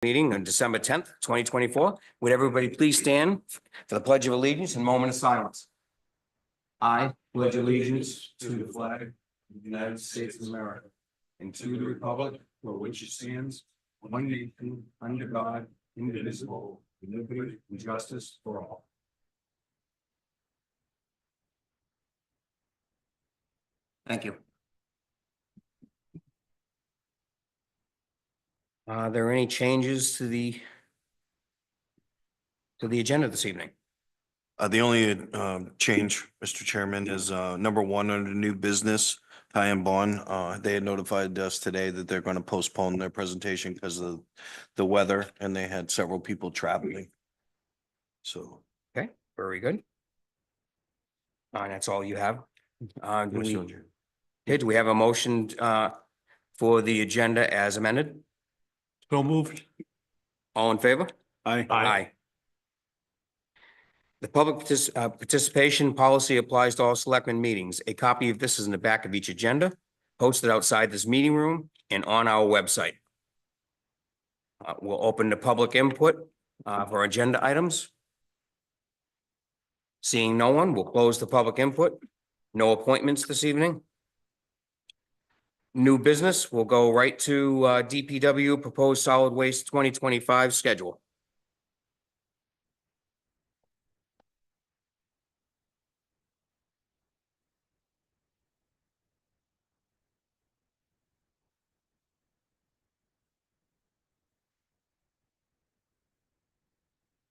Meeting on December 10th, 2024. Would everybody please stand for the Pledge of Allegiance and moment of silence? I pledge allegiance to the flag of the United States of America and to the republic for which it stands, one nation, under God, indivisible, with liberty and justice for all. Thank you. Are there any changes to the agenda this evening? The only change, Mr. Chairman, is number one under new business, Ty and Bond. They had notified us today that they're going to postpone their presentation because of the weather, and they had several people traveling. So. Okay, very good. And that's all you have? Do we have a motion for the agenda as amended? So moved. All in favor? Aye. Aye. The public participation policy applies to all selectmen meetings. A copy of this is in the back of each agenda, posted outside this meeting room and on our website. We'll open the public input for agenda items. Seeing no one, we'll close the public input. No appointments this evening. New business, we'll go right to DPW proposed solid waste 2025 schedule.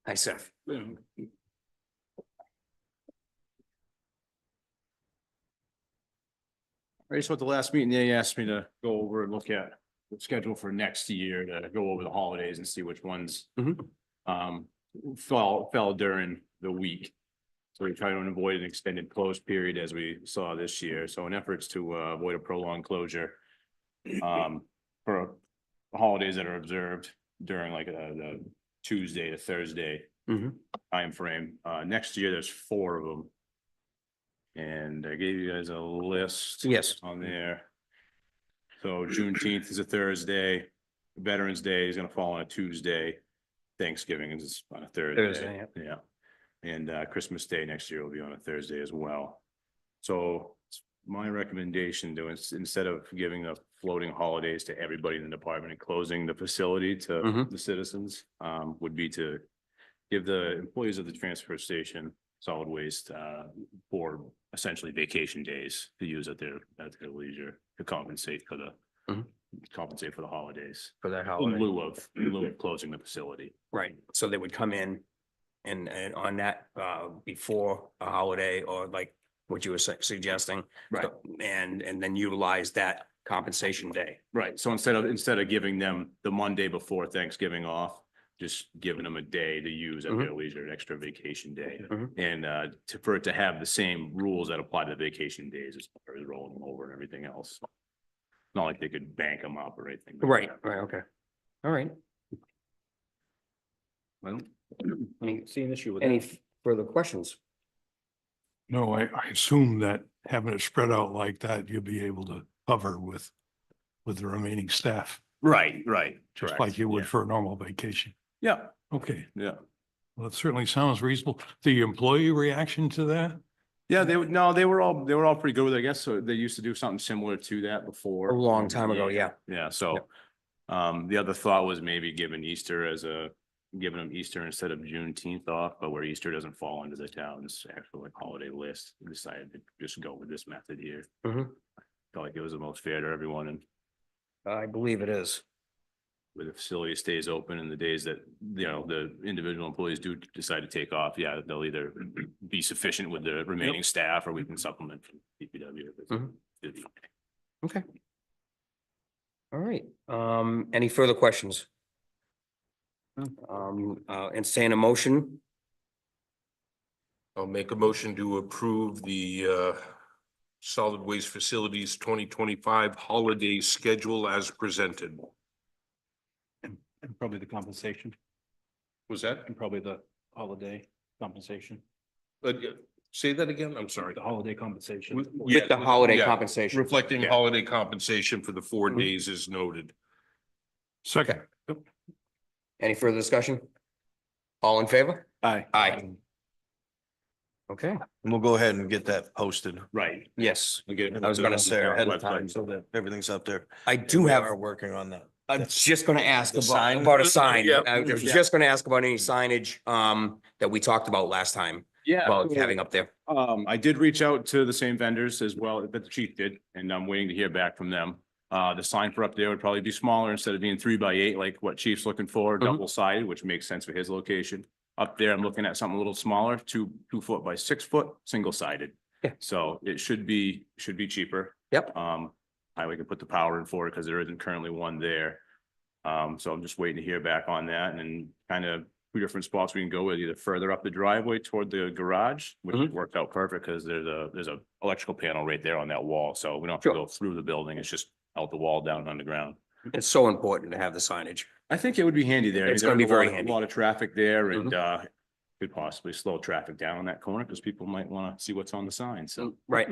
Hi, Seth. Right, so at the last meeting, they asked me to go over and look at the schedule for next year to go over the holidays and see which ones fell during the week. So we try to avoid an extended closed period as we saw this year. So in efforts to avoid a prolonged closure for holidays that are observed during like the Tuesday to Thursday time frame. Next year, there's 4 of them. And I gave you guys a list. Yes. On there. So Juneteenth is a Thursday. Veterans Day is gonna fall on a Tuesday. Thanksgiving is on a Thursday. Yeah. And Christmas Day next year will be on a Thursday as well. So my recommendation to instead of giving the floating holidays to everybody in the department and closing the facility to the citizens, would be to give the employees of the transfer station solid waste for essentially vacation days to use at their leisure to compensate for the holidays. For that In holiday. lieu of closing the facility. Right, so they would come in and on that before a holiday or like what you were suggesting. Right. And then utilize that compensation day. Right, so instead of giving them the Monday before Thanksgiving off, just giving them a day to use at their leisure, an extra vacation day. And for it to have the same rules that apply to vacation days as far as rolling them over and everything else. Not like they could bank them up or anything. Right, okay. All right. I don't see an issue with Any that. further questions? No, I assume that having it spread out like that, you'll be able to cover with the remaining staff, Right, just correct. like you would for a normal vacation. Yeah, Okay, yeah. well, it certainly sounds reasonable. The employee reaction to that? Yeah, they were all pretty good with it, I guess. So they used to do something similar to that before. A long time ago, yeah. Yeah, so the other thought was maybe giving them Easter instead of Juneteenth off, but where Easter doesn't fall into the town's actual like holiday list, we decided to just go with this method here. Felt like it was the most fair to everyone, and I believe it is. where the facility stays open and the days that, the individual employees do decide to take off, yeah, they'll either be sufficient with the remaining staff or we can supplement from DPW. Okay. All right, any further questions? Entertain a motion. I'll make a motion to approve the solid waste facilities 2025 holiday schedule as presented. And probably the compensation, Was that? and probably the holiday compensation, Say that again? I'm sorry. the holiday compensation. With the holiday Yeah. compensation. Reflecting Yeah. holiday compensation for the 4 Mhm. days is noted. Second. Any further discussion? All in favor? Aye. Aye. Okay, And we'll go ahead and get that posted. Right. yes, We'll get it I was gonna posted say on the Ahead of website. time, so that everything's up there. I And do we have, are working on that. I'm just gonna ask The about, sign? about a sign. Yeah. I was just gonna ask about any signage, that we talked about last time, Yeah. about so, having up there. I did reach out to the same vendors as well that the chief did, and I'm waiting to hear back from them. The sign for up there would probably be smaller instead of being 3x8, like what chief's looking for, Mhm. double sided, which makes sense for his location. Up there, I'm looking at something a little smaller, 2 foot by 6 foot, single sided. Yeah. So it should be cheaper. Yep. We can put the power in for it because there isn't currently one there. So I'm just waiting to hear back on that and then kind of 2 different spots we can go with, either further up the driveway toward the garage, which Mhm. worked out perfect because there's a electrical panel right there on that wall. So we don't have Sure. to go through the building. It's just out the wall down on the ground. It's so important to have the signage. I think it would be handy there. I mean, It's gonna be there's a lot very of- handy. Mm-hmm. A lot of traffic there and could possibly slow traffic down on that corner because people might want to see what's on the sign. So. Right,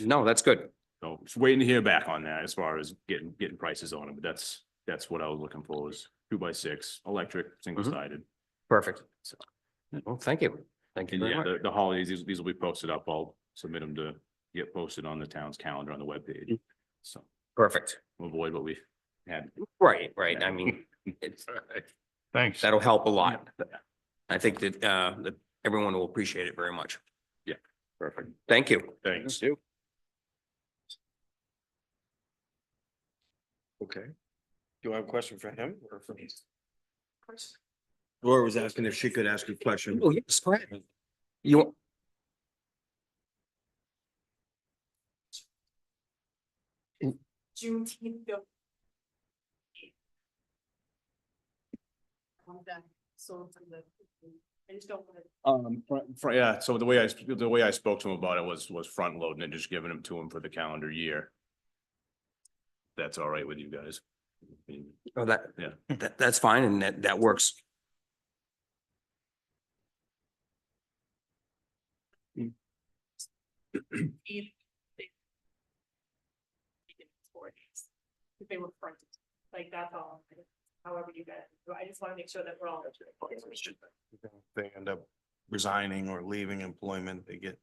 no, that's good. So just waiting to hear back on that as far as getting prices on it, but that's what I was looking for was 2x6, electric, single sided. Perfect. Well, thank you. Thank you And very yeah, much. the holidays, these will be posted up. I'll submit them to get posted on the town's calendar on the webpage. So Perfect. we'll avoid what we had. Right, right. I mean, it's, Thanks. that'll help a lot. I think that everyone will appreciate it very much. Perfect. Thank you. Thanks. Okay. Do I have a question for him or for me? Laura was asking if she could ask a question. Oh, yes, go ahead. You, Juneteenth. So from the, I just don't want to. Yeah, so the way I spoke to him about it was front loading and just giving them to him for the calendar year. That's all right with you guys. oh, that, Yeah. that's fine and that works. If they were fronted, like that's all, however you guys, I just want to make sure that we're all. If they end up resigning or leaving employment, they get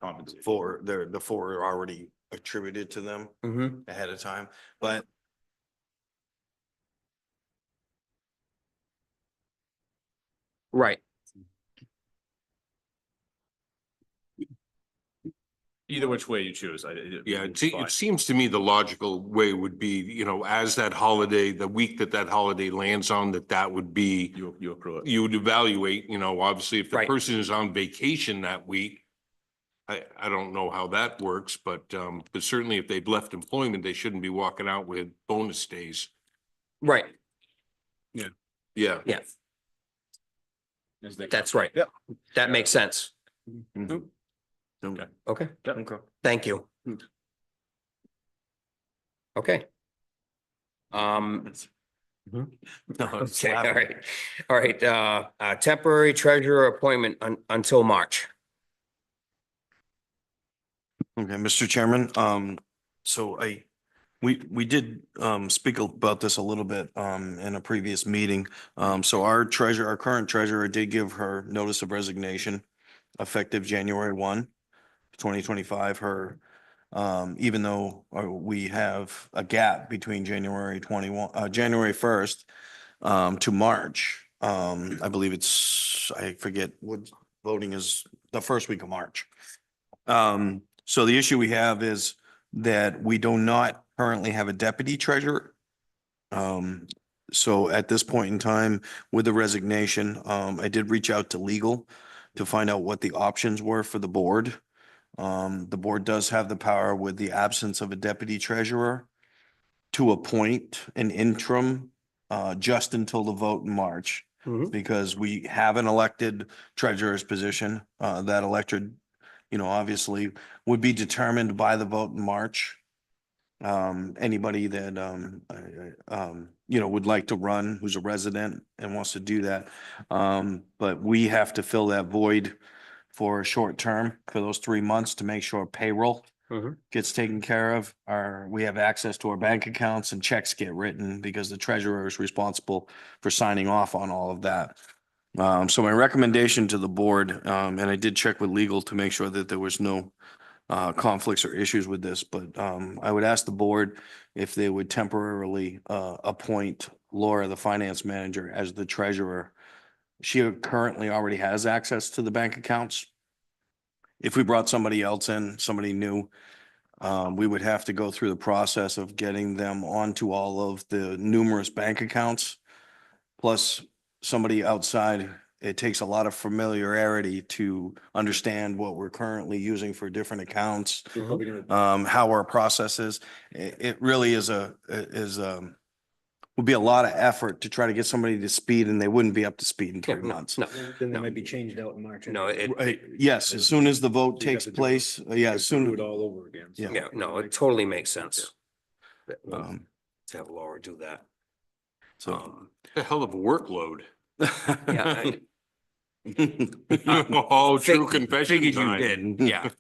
Compensation. the four are already attributed to them Mm-hmm. ahead of time, but Right. Either which way you choose. Yeah, it's fine. it seems to me the logical way would be, as that holiday, the week that holiday lands on, that would be, You accrue it. you would evaluate, obviously if the Right. person is on vacation that week. I don't know how that works, but certainly if they've left employment, they shouldn't be walking out with bonus days. Right. Yeah. Yeah, As they- that's right. Yep. That makes sense. Mhm. Okay. Okay, Okay. thank you. Okay. No, it's Okay, all laughing. right. All right, temporary treasurer appointment until March. Okay, Mr. Chairman, so we did, speak about this a little bit, in a previous meeting. So our current treasurer did give her notice of resignation effective January 1, 2025. Her, even though we have a gap between January 1st, to March, I believe I forget what voting is, the first week of March. So the issue we have is that we do not currently have a deputy treasurer. So at this point in time, with the resignation, I did reach out to legal to find out what the options were for the board. The board does have the power, with the absence of a deputy treasurer, to appoint an interim, just until the vote in March. Mhm. Because we have an elected treasurer's position, that elected, obviously would be determined by the vote in March. Anybody that, would like to run, who's a resident and wants to do that. But we have to fill that void for a short term, for those 3 months, to make sure payroll Mhm. gets taken care of, we have access to our bank accounts and checks get written because the treasurer is responsible for signing off on all of that. So my recommendation to the board, and I did check with legal to make sure that there was no conflicts or issues with this, but I would ask the board if they would temporarily appoint Laura, the finance manager, as the treasurer. She currently already has access to the bank accounts. If we brought somebody else in, somebody new, we would have to go through the process of getting them onto all of the numerous bank accounts. Plus, somebody outside, it takes a lot of familiarity to understand what we're currently using for different accounts, how our process is. It really would be a lot of effort to try to get somebody to speed, and they wouldn't be up to speed in Yeah, 3 months. No, Then they might be changed out in March. no, Right, yes, as soon as the vote So you have takes to do it- place, yeah, as soon. Do it all over again. so- Yeah. yeah, no, it totally makes sense. Um, To have Laura do that. So. A hell of a workload. Yeah. Oh, true Fig- confession Figured you time. did, yeah.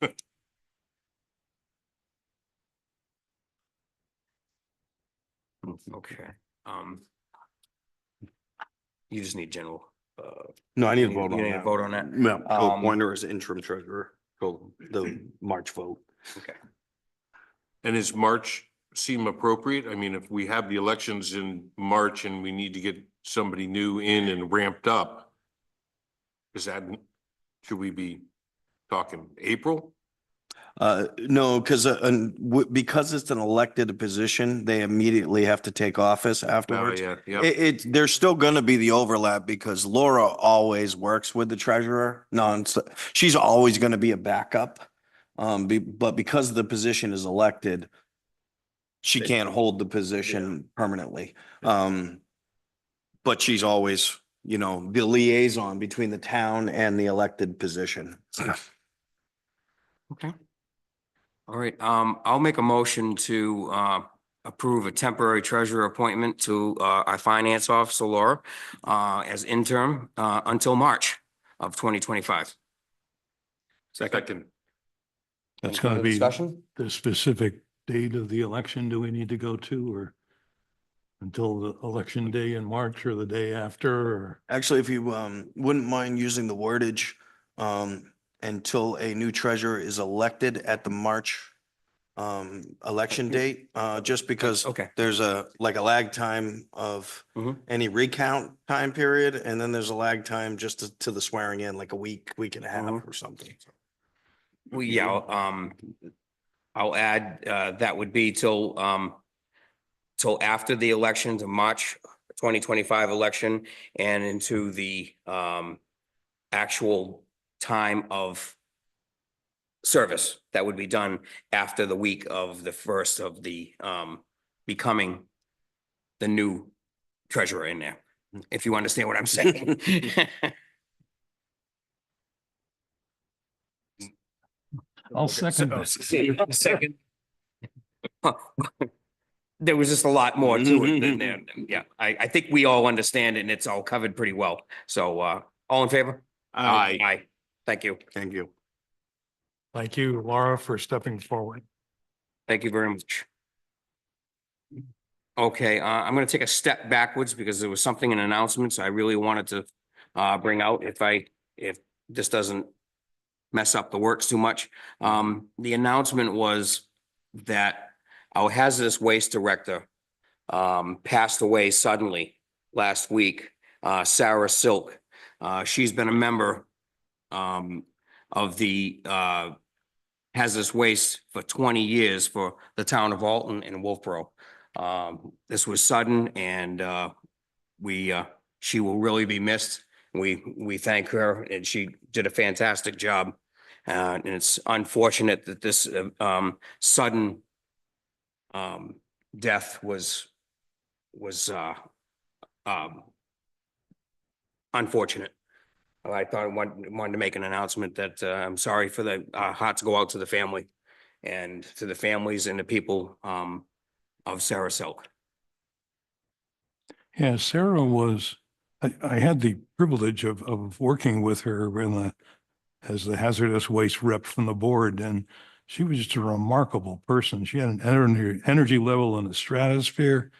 Okay, you just need general, No, I need to You vote need on to that. vote on that? Yeah, to Um, appoint her as interim treasurer, till the March vote. okay. And is March seem appropriate? I mean, if we have the elections in March and we need to get somebody new in and ramped up, is that, should we be talking April? No, because because it's an elected position, they immediately have to take office afterwards. Yeah, yeah. There's still gonna be the overlap because Laura always works with the treasurer. She's always gonna be a backup. But because the position is elected, she can't hold the position permanently. But she's always, the liaison between the town and the elected position. Okay. All right, I'll make a motion to approve a temporary treasurer appointment to our finance officer Laura as interim until March of 2025. Second. That's Any gonna further be discussion? the specific date of the election. Do we need to go to, or until the election day in March or the day after, or? Actually, if you wouldn't mind using the wordage until a new treasurer is elected at the March election date, just because Okay. there's a lag time of Mhm. any recount time period, and then there's a lag time just to the swearing in, like a week and a half Mhm. or something. Well, yeah, I'll add, that would be till after the election, to March 2025 election and into the actual time of service that would be done after the week of the first of the becoming the new treasurer in there, if you understand what I'm saying. I'll second that. Second. There was just a lot more to it than that. Yeah, I think we all understand it and it's all covered pretty well. So, all in favor? Aye. Aye. Thank you. Thank you. Thank you, Laura, for stepping forward. Thank you very much. Okay, I'm gonna take a step backwards because there was something in announcements I really wanted to bring out if this doesn't mess up the works too much. The announcement was that our hazardous waste director passed away suddenly last week, Sarah Silk. She's been a member of the hazardous waste for 20 years for the town of Alton and Wolfboro. This was sudden and she will really be missed. We thank her and she did a fantastic job. And it's unfortunate that this sudden death was unfortunate. I thought I wanted to make an announcement that I'm sorry for the hearts go out to the family and to the families and the people of Sarah Silk. Yeah, Sarah was, I had the privilege of working with her as the hazardous waste rep from the board, and she was just a remarkable person. She had an energy level in the stratosphere.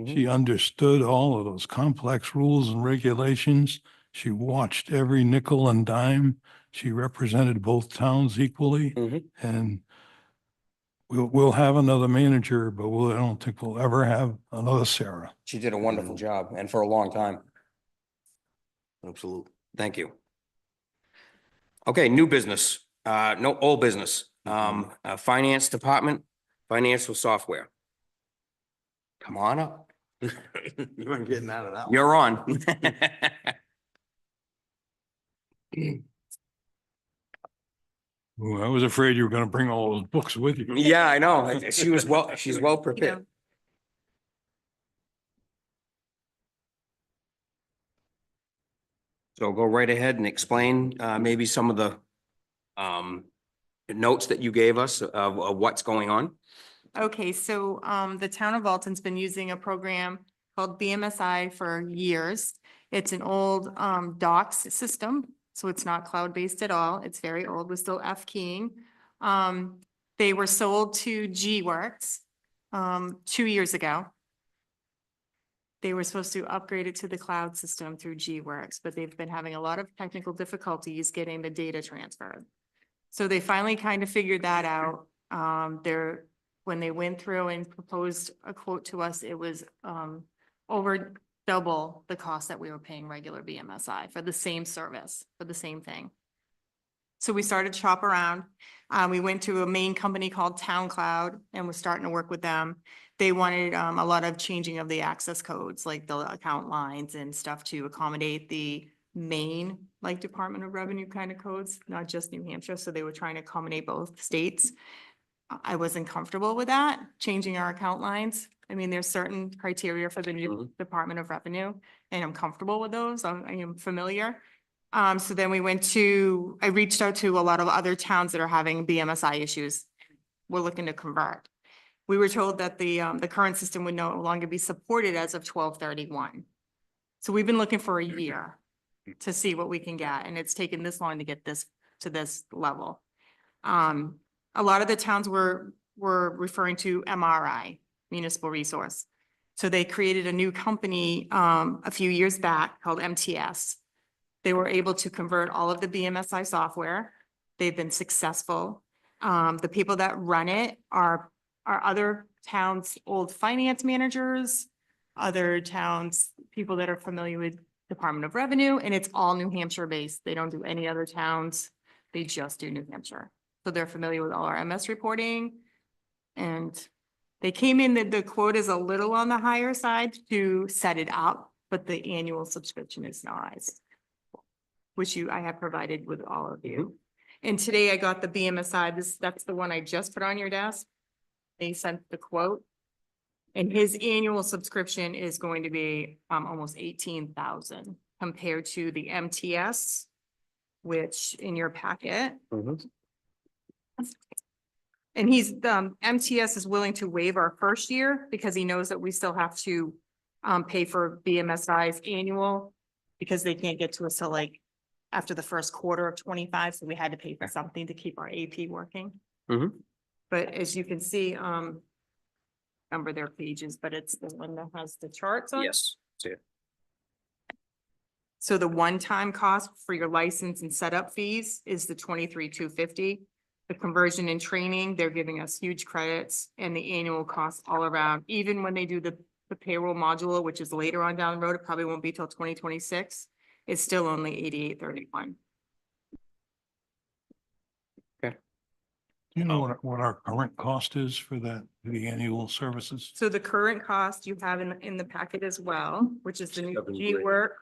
She understood all of those complex rules and regulations. She watched every nickel and dime. She represented both towns equally. Mhm. And we'll have another manager, but I don't think we'll ever have another Sarah. She did a wonderful job and for a long time. Absolutely. Thank you. Okay, new business, no, old business, finance department, financial software. Come on up, You weren't getting out of that one. you're on. Ooh, I was afraid you were gonna bring all those books with you. Yeah, I know, she's well prepared. So go right ahead and explain, maybe some of the, notes that you gave us of what's going on. Okay, so the town of Alton's been using a program called BMSI for years. It's an old docs system, so it's not cloud-based at all. It's very old. We're still F keying. They were sold to G-Works 2 years ago. They were supposed to upgrade it to the cloud system through G-Works, but they've been having a lot of technical difficulties getting the data transferred. So they finally kind of figured that out. When they went through and proposed a quote to us, it was over double the cost that we were paying regular BMSI for the same service, for the same thing. So we started to shop around. We went to a main company called Town Cloud and we're starting to work with them. They wanted a lot of changing of the access codes, like the account lines and stuff to accommodate the Maine, like Department of Revenue kind of codes, not just New Hampshire. So they were trying to accommodate both states. I wasn't comfortable with that, changing our account lines. I mean, there's certain criteria for the new Department of Revenue, and I'm comfortable with those. I am familiar. So then I reached out to a lot of other towns that are having BMSI issues. We're looking to convert. We were told that the current system would no longer be supported as of 12/31. So we've been looking for a year to see what we can get, and it's taken this long to get this to this level. A lot of the towns were referring to MRI, Municipal Resource. So they created a new company a few years back called MTS. They were able to convert all of the BMSI software. They've been successful. The people that run it are other towns' old finance managers, other towns, people that are familiar with Department of Revenue, and it's all New Hampshire based. They don't do any other towns. They just do New Hampshire. So they're familiar with all our MS reporting. And they came in that the quote is a little on the higher side to set it up, but the annual subscription is not, which I have provided with all of you. And today I got the BMSI, that's the one I just put on your desk. They sent the quote. And his annual subscription is going to be almost 18,000 compared to the MTS, which in your packet. And MTS is willing to waive our first year because he knows that we still have to pay for BMSI's annual because they can't get to us till like after the first quarter of 25. So we had to pay for something to keep our AP working. But as you can see, number their pages, but it's the one that has the charts on. Yes. See it. So the one-time cost for your license and setup fees is the $23,250. The conversion and training, they're giving us huge credits, and the annual cost all around, even when they do the payroll module, which is later on down the road, it probably won't be till 2026. It's still only $88.31. Do you know what our current cost is for the annual services? So the current cost you have in the packet as well, which is the new $7,000. G-Work.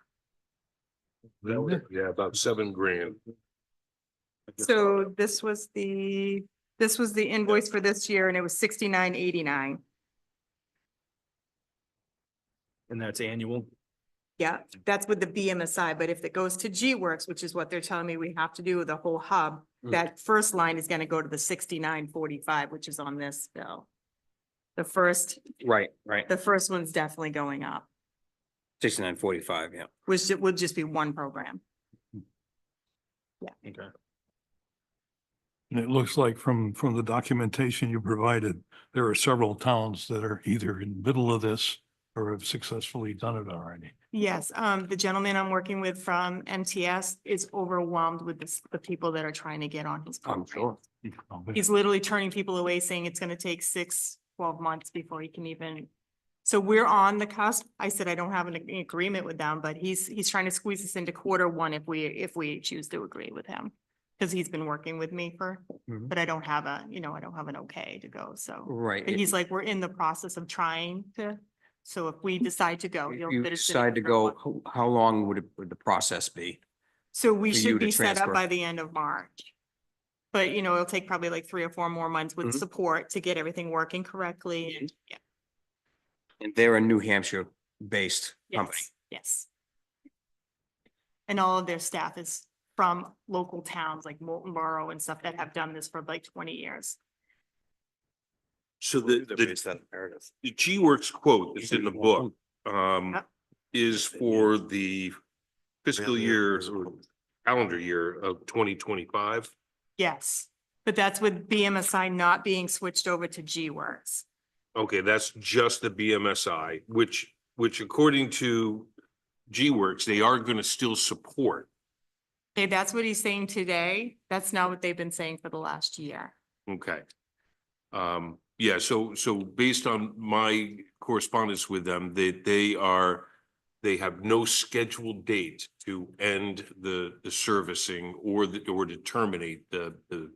Yeah, about $7,000. So this was the invoice for this year, and it was $69.89. And that's annual. Yeah, that's with the BMSI, but if it goes to G-Works, which is what they're telling me we have to do with the whole hub, that first line is gonna go to the $69.45, which is on this bill. The first Right. one's definitely going up, 6945, yeah. which would just be one program. Okay. And it looks like from the documentation you provided, there are several towns that are either in the middle of this or have successfully done it already. Yes, the gentleman I'm working with from MTS is overwhelmed with the people that are trying to get on his I'm program. sure. He's literally turning people away, saying it's gonna take 6-12 months before he can even. So we're on the cusp. I said I don't have an agreement with them, but he's trying to squeeze us into Q1 if we choose to agree with him. Cause he's been working with me Mhm. but I don't have I don't have an okay to go, so. Right. But he's like, we're in the process of trying to, so if we decide to go. If he'll you fit us in decide to at go, Q1. how long would the process be? So we for you should to be set up transfer? by the end of March. But it'll take probably like 3 or 4 more months with Mhm. support to get everything working correctly. And yeah, And they're a New Hampshire based company. yes. And all of their staff is from local towns like Molten Borough and stuff that have done this for like 20 years. So the G Works quote that's in the book, Yep. is for the fiscal year, or calendar year of 2025. Yes, but that's with BMSI not being switched over to G Works. Okay, that's just the BMSI, which according to G Works, they are gonna still support. Okay, that's what he's saying today. That's not what they've been saying for the last year. Okay. Yeah, so based on my correspondence with them, they have no scheduled date to end the servicing or to terminate the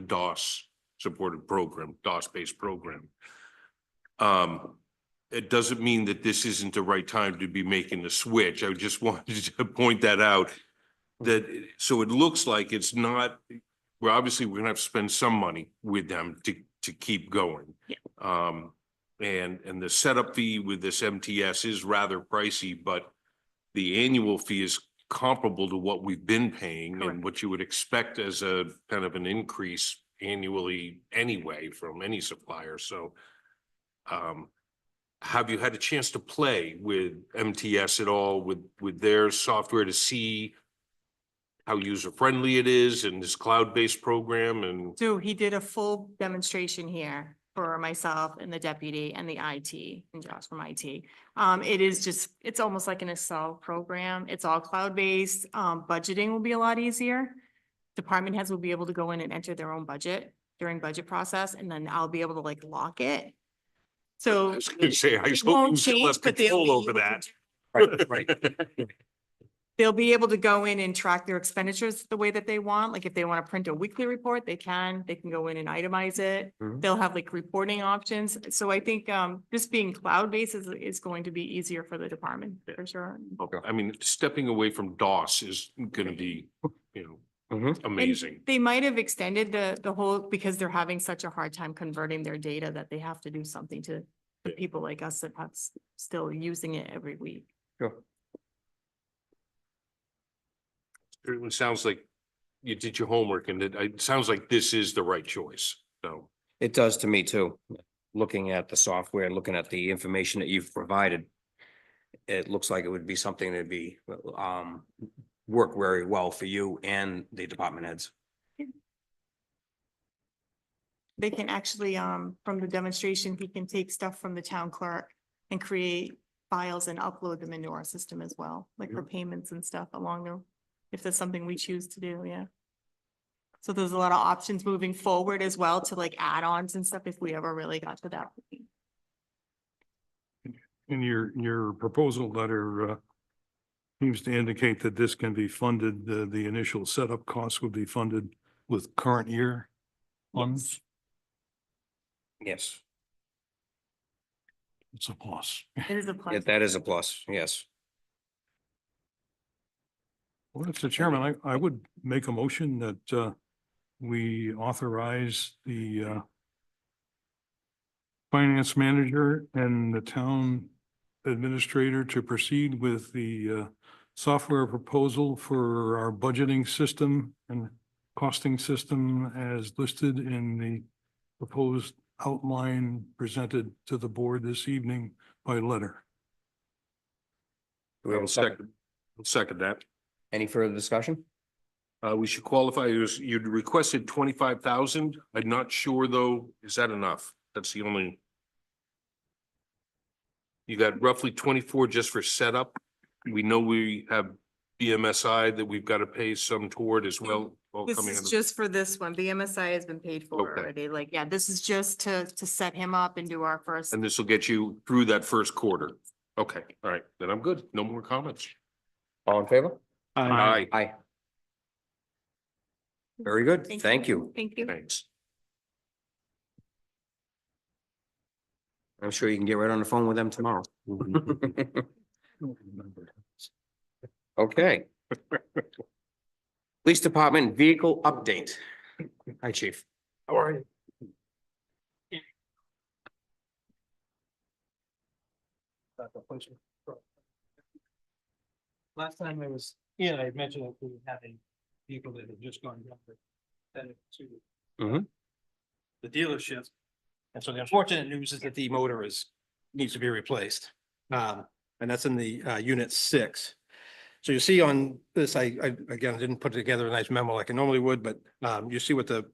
DOS supported program, DOS-based program. It doesn't mean that this isn't the right time to be making the switch. I just wanted to point that out. So it looks like it's not, well, obviously, we're gonna have to spend some money with them to keep going. Yeah. And the setup fee with this MTS is rather pricey, but the annual fee is comparable to what we've been paying Correct. and what you would expect as a kind of an increase annually anyway from any supplier. So have you had a chance to play with MTS at all with their software to see how user-friendly it is and this cloud-based program and? So he did a full demonstration here for myself and the deputy and the IT and Josh from IT. It is just, it's almost like an Excel program. It's all cloud-based. Budgeting will be a lot easier. Department heads will be able to go in and enter their own budget during budget process, and then I'll be able to like lock it. So I was gonna say, I it hope won't you still have change, but they'll control be over able to that. Right. they'll be able to go in and track their expenditures the way that they want. Like if they want to print a weekly report, they can go in and itemize it. Mhm. They'll have like reporting options. So I think this being cloud-based is going to be easier for the department for sure. I mean, stepping away from DOS is gonna be, Mhm. amazing. And they might have extended the whole, because they're having such a hard time converting their data that they have to do something to the people like us that have still using it every week. Sure. It sounds like you did your homework and it sounds like this is the right choice. So, It does to me too. Looking at the software, looking at the information that you've provided. It looks like it would be something that'd be, work very well for you and the department heads. They can actually, from the demonstration, he can take stuff from the town clerk and create files and upload them into our system as well, like for payments and stuff along there. If that's something we choose to do, yeah. So there's a lot of options moving forward as well to like add-ons and stuff if we ever really got to that point. In your proposal letter, seems to indicate that this can be funded, the initial setup costs would be funded with current year funds. Yes, It's a plus. It is a plus. that is a plus, yes. Well, Mr. Chairman, I would make a motion that we authorize the finance manager and the town administrator to proceed with the software proposal for our budgeting system and costing system as listed in the proposed outline presented to the board this evening by letter. Do we have a second? I'll second that. Any further discussion? We should qualify, you'd requested 25,000. I'm not sure though, is that enough? That's the only. You got roughly 24 just for setup. We know we have BMSI that we've got to pay some toward as well. All This coming is out of- just for this one. The MSI has been paid for Okay. already. Like, yeah, this is just to set him up and do our first. And this will get you through that first quarter. Okay, all right, then I'm good. No more comments. All in favor? Aye. Aye. Very good. Thank you. Thank you. Thanks. I'm sure you can get right on the phone with them tomorrow. Okay. Police Department vehicle update. Hi, chief. How are you? Last time I was, I had mentioned that we had a vehicle that had just gone down. Sent it to Mhm. the dealership. And so the unfortunate news is that the motor needs to be replaced. And that's in the unit 6. So you see on this, I again, didn't put together a nice memo like I normally would, but you see what the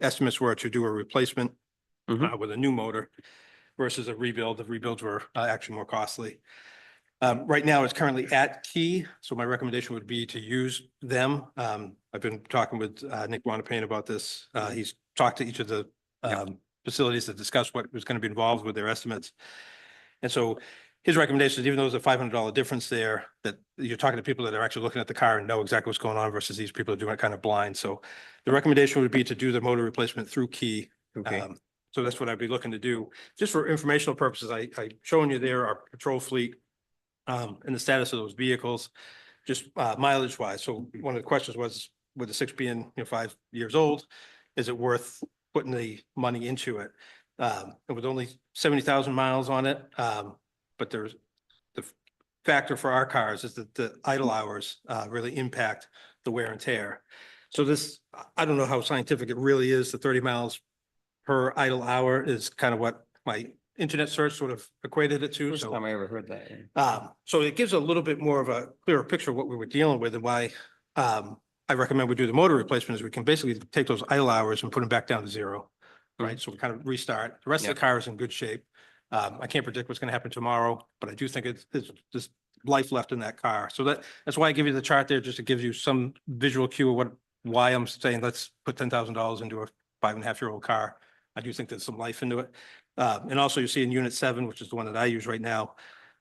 estimates were to do a replacement with a new motor versus a rebuild. The rebuilds were actually more costly. Right now, it's currently at Key, so my recommendation would be to use them. I've been talking with Nick Bonapane about this. He's talked to each of the facilities to discuss what was going to be involved with their estimates. And so his recommendation is, even though there's a $500 difference there, that you're talking to people that are actually looking at the car and know exactly what's going on versus these people are doing it kind of blind. So the recommendation would be to do the motor replacement through Key. Okay. So that's what I'd be looking to do. Just for informational purposes, I showing you there our patrol fleet and the status of those vehicles, just mileage wise. So one of the questions was, with the 6 being 5 years old, is it worth putting the money into it? And with only 70,000 miles on it, but there's the factor for our cars is that the idle hours really impact the wear and tear. So this, I don't know how scientific it really is. The 30 miles per idle hour is kind of what my internet search sort of equated it to. First So time I ever heard that. so it gives a little bit more of a clearer picture of what we were dealing with and why I recommend we do the motor replacement is we can basically take those idle hours and put them back down to 0. Right? So we kind of restart. The rest of the car is in good shape. I can't predict what's going to happen tomorrow, but I do think it's just life left in that car. So that's why I give you the chart there, just to give you some visual cue of why I'm saying let's put $10,000 into a 5.5-year-old car. I do think there's some life into it. And also you see in unit 7, which is the one that I use right now,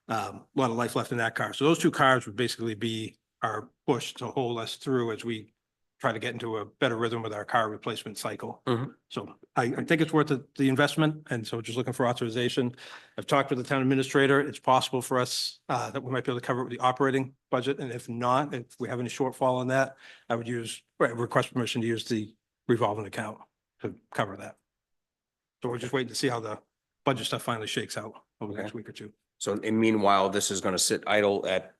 a lot of life left in that car. So those 2 cars would basically be our push to hold us through as we try to get into a better rhythm with our car replacement cycle. So I think it's worth the investment. And so just looking for authorization. I've talked with the town administrator. It's possible for us that we might be able to cover it with the operating budget. And if not, if we have any shortfall on that, I would request permission to use the revolving account to cover that. So we're just waiting to see how the budget stuff finally shakes out over the next week or 2. So and meanwhile, this is going to sit idle at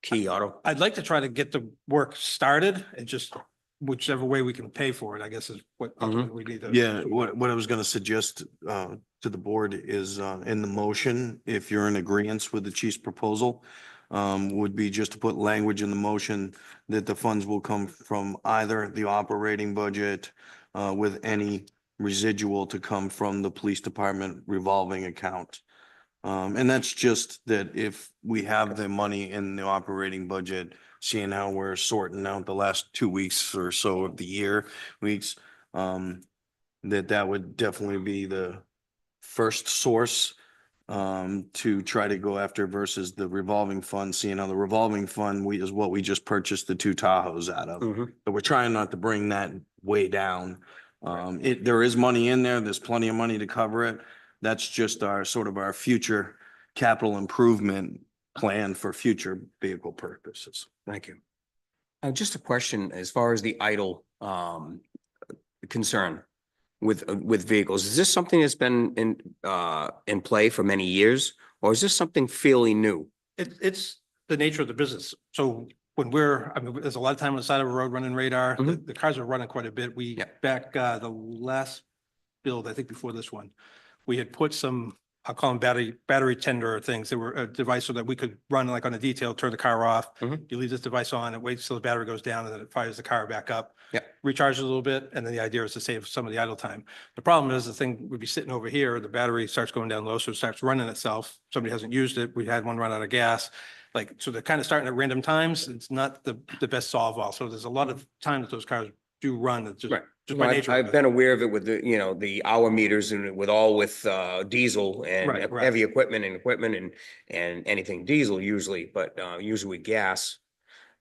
Key Auto. I'd like to try to get the work started and just whichever way we can pay for it, I guess is what we need to. Yeah, what I was gonna suggest to the board is in the motion, if you're in agreement with the chief's proposal, would be just to put language in the motion that the funds will come from either the operating budget with any residual to come from the police department revolving account. And that's just that if we have the money in the operating budget, seeing how we're sorting out the last 2 weeks or so of the weeks, that would definitely be the first source to try to go after versus the revolving fund, seeing how the revolving fund is what we just purchased the 2 Tahoes out of. But we're trying not to bring that way down. There is money in there. There's plenty of money to cover it. That's just our sort of our future capital improvement plan for future vehicle purposes. Thank you. Just a question as far as the idle concern with vehicles. Is this something that's been in play for many years, or is this something fairly new? It's the nature of the business. So when there's a lot of time on the side of a road running radar. The cars are running quite a bit. Back the last build, I think before this one, we had put some I'll call them battery tender things. They were a device so that we could run like on a detail, turn the car off. Mhm. You leave this device on, it waits till the battery goes down and then it fires the car back up. Yeah. Recharges a little bit, and then the idea is to save some of the idle time. The problem is the thing would be sitting over here, the battery starts going down low, so it starts running itself. Somebody hasn't used it. We had one run out of gas. Like, so they're kind of starting at random times. It's not the best solve also. There's a lot of time that those cars do run. It's just, Right. just Well, by I've, nature. of I've it. been aware of it with the, you know, the hour meters and with diesel and Right, right. heavy equipment and anything diesel usually, but usually with gas.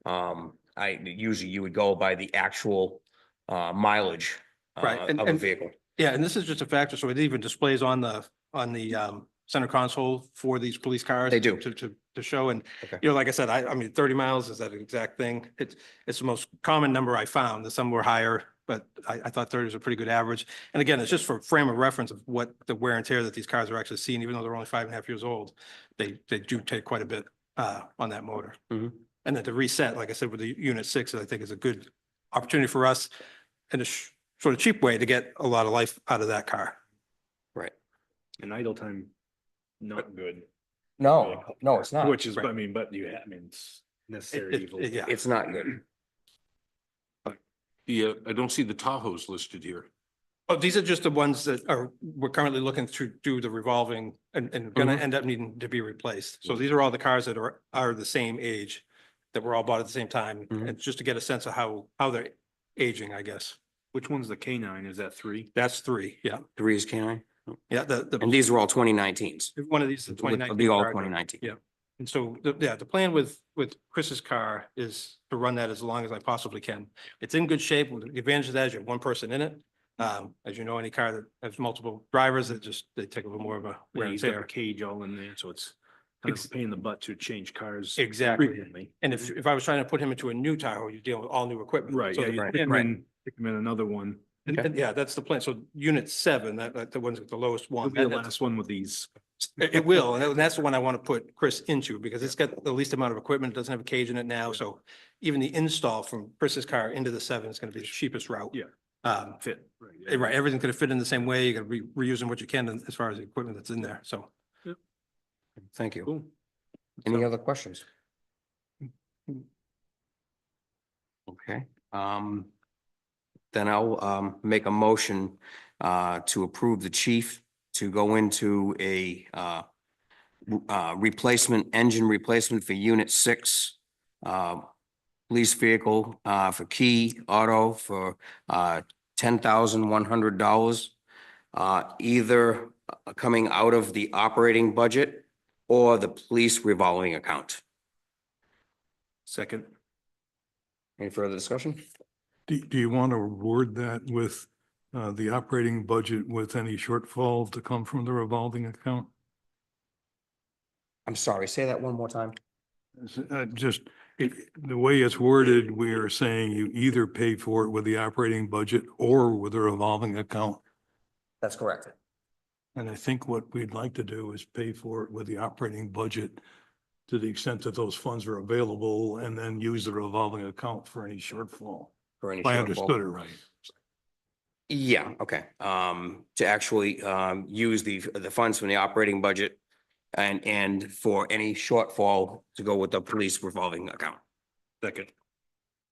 Usually you would go by the actual mileage Right, and- of a and- vehicle. Yeah, and this is just a factor. So it even displays on the center console for these police cars. They do. To show. And, Okay. you know, like I said, I mean, 30 miles is that exact thing. It's the most common number I found. Some were higher, but I thought 30 was a pretty good average. And again, it's just for frame of reference of what the wear and tear that these cars are actually seeing, even though they're only 5.5 years old. They do take quite a bit on that motor. Mhm. And then to reset, like I said, with the unit 6, I think is a good opportunity for us in a sort of cheap way to get a lot of life out of that car. Right. And idle time, not good. No, no, it's not. Which is, Right. I mean, but I mean, it's necessary evil. Yeah. It's not good. Yeah, I don't see the Tahoes listed here. Oh, these are just the ones that we're currently looking to do the revolving and gonna Mhm. end up needing to be replaced. So these are all the cars that are the same age, that were all bought at the same time. Mhm. And just to get a sense of how they're aging, I guess. Which one's the K9? Is that 3? That's 3, yeah. 3 is canine. Yeah, And these are all 2019s. one of these is They'll 2019. be all car. 2019. Yeah. And so, the plan with Chris's car is to run that as long as I possibly can. It's in good shape. The advantage of that is you have one person in it. As you know, any car that has multiple drivers, they take a little more of a wear and He's got tear. a cage all in there, so it's kind of a pain in the butt to change cars. Exactly. frequently. And if I was trying to put him into a new Tahoe, you're dealing with all new equipment. Right, So yeah, the you plan- pick him in, pick him in another one. and yeah, that's the plan. So unit 7, that the one's with the lowest He'll one. be the That- last one with these. It will, and that's the one I want to put Chris into because it's got the least amount of equipment, it doesn't have a cage in it now, so even the install from Chris's car into the 7 is going to be the cheapest route. Yeah. Fit. Right, everything's going to fit in the same way, you got to be reusing what you can as far as the equipment that's in there, so. Thank you. Cool. Any other questions? Okay, then I'll make a motion to approve the chief to go into a engine replacement for unit 6. Police vehicle for Key Auto for $10,100. Either coming out of the operating budget or the police revolving account. Second. Any further discussion? Do you want to word that with the operating budget with any shortfall to come from the revolving account? I'm sorry, say that one more time. The way it's worded, we are saying you either pay for it with the operating budget or with a revolving account. That's correct. And I think what we'd like to do is pay for it with the operating budget to the extent that those funds are available and then use the revolving account for any shortfall. For any If I shortfall. understood it right. Yeah, okay. To actually use the funds from the operating budget and for any shortfall to go with the police revolving account. Second.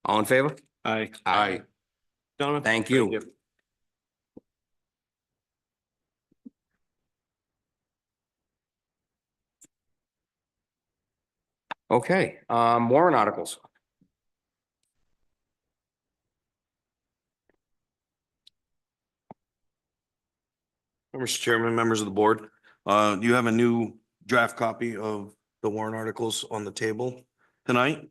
All in favor? Aye. Aye. Gentlemen. Thank you. Okay, warrant articles. Mr. Chairman, members of the board, you have a new draft copy of the warrant articles on the table tonight.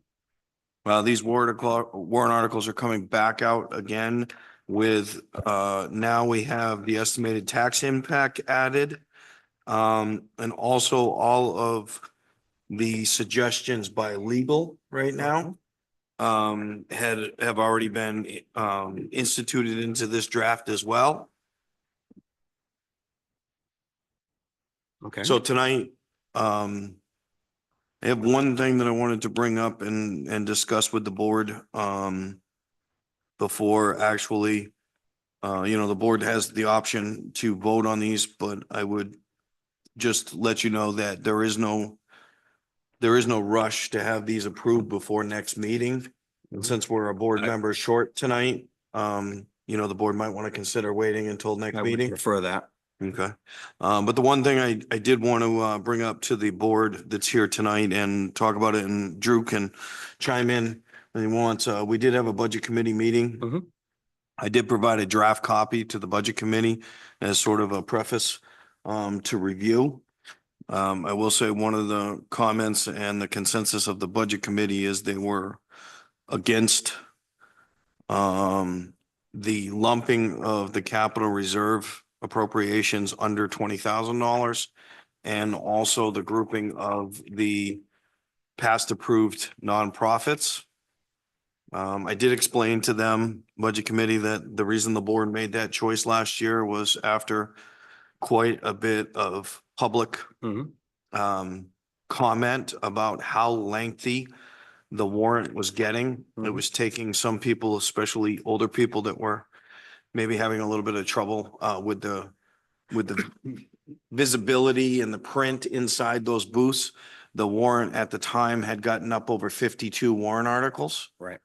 These warrant articles are coming back out again with, now we have the estimated tax impact added. And also all of the suggestions by legal right now have already been instituted into this draft as well. Okay. So tonight, I have one thing that I wanted to bring up and discuss with the board, before actually, the board has the option to vote on these, but I would just let you know that there is no rush to have these approved before next meeting. And since we're a board member short tonight, the board might want to consider waiting until next I would meeting. prefer that. Okay. But the one thing I did want to bring up to the board that's here tonight and talk about it, and Drew can chime in if he wants. We did have a budget committee meeting. Mhm. I did provide a draft copy to the budget committee as sort of a preface to review. I will say one of the comments and the consensus of the budget committee is they were against the lumping of the capital reserve appropriations under $20,000 and also the grouping of the past approved nonprofits. I did explain to them, budget committee, that the reason the board made that choice last year was after quite a bit of public Mhm. comment about how lengthy the warrant was getting. It Mhm. was taking some people, especially older people that were maybe having a little bit of trouble with the visibility and the print inside those booths. The warrant at the time had gotten up over 52 warrant articles. Right.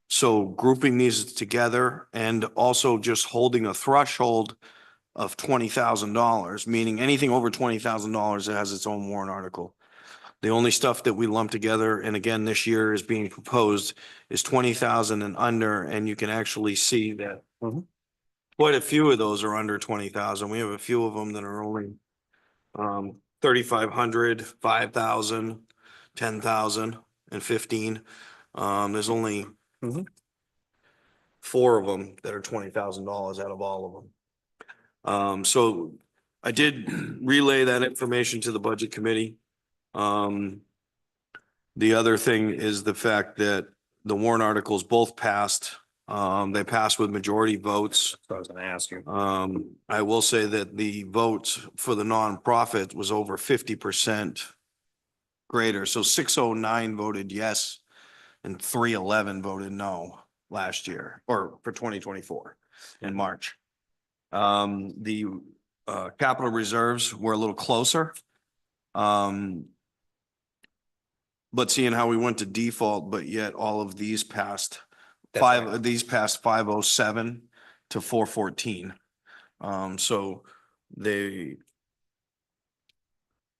So grouping these together and also just holding a threshold of $20,000, meaning anything over $20,000 that has its own warrant article. The only stuff that we lump together, and again, this year is being proposed, is 20,000 and under, and you can actually see that Mhm. quite a few of those are under 20,000. We have a few of them that are only 3,500, 5,000, 10,000, and 15. There's only Mhm. 4 of them that are $20,000 out of all of them. So I did relay that information to the budget committee. The other thing is the fact that the warrant articles both passed. They passed with majority votes. That's what I was gonna ask you. I will say that the votes for the nonprofit was over 50% greater. So 609 voted yes and 311 voted no last year, or for 2024 in March. The capital reserves were a little closer. But seeing how we went to default, but yet all of these passed, That's right. these passed 507 to 414. So the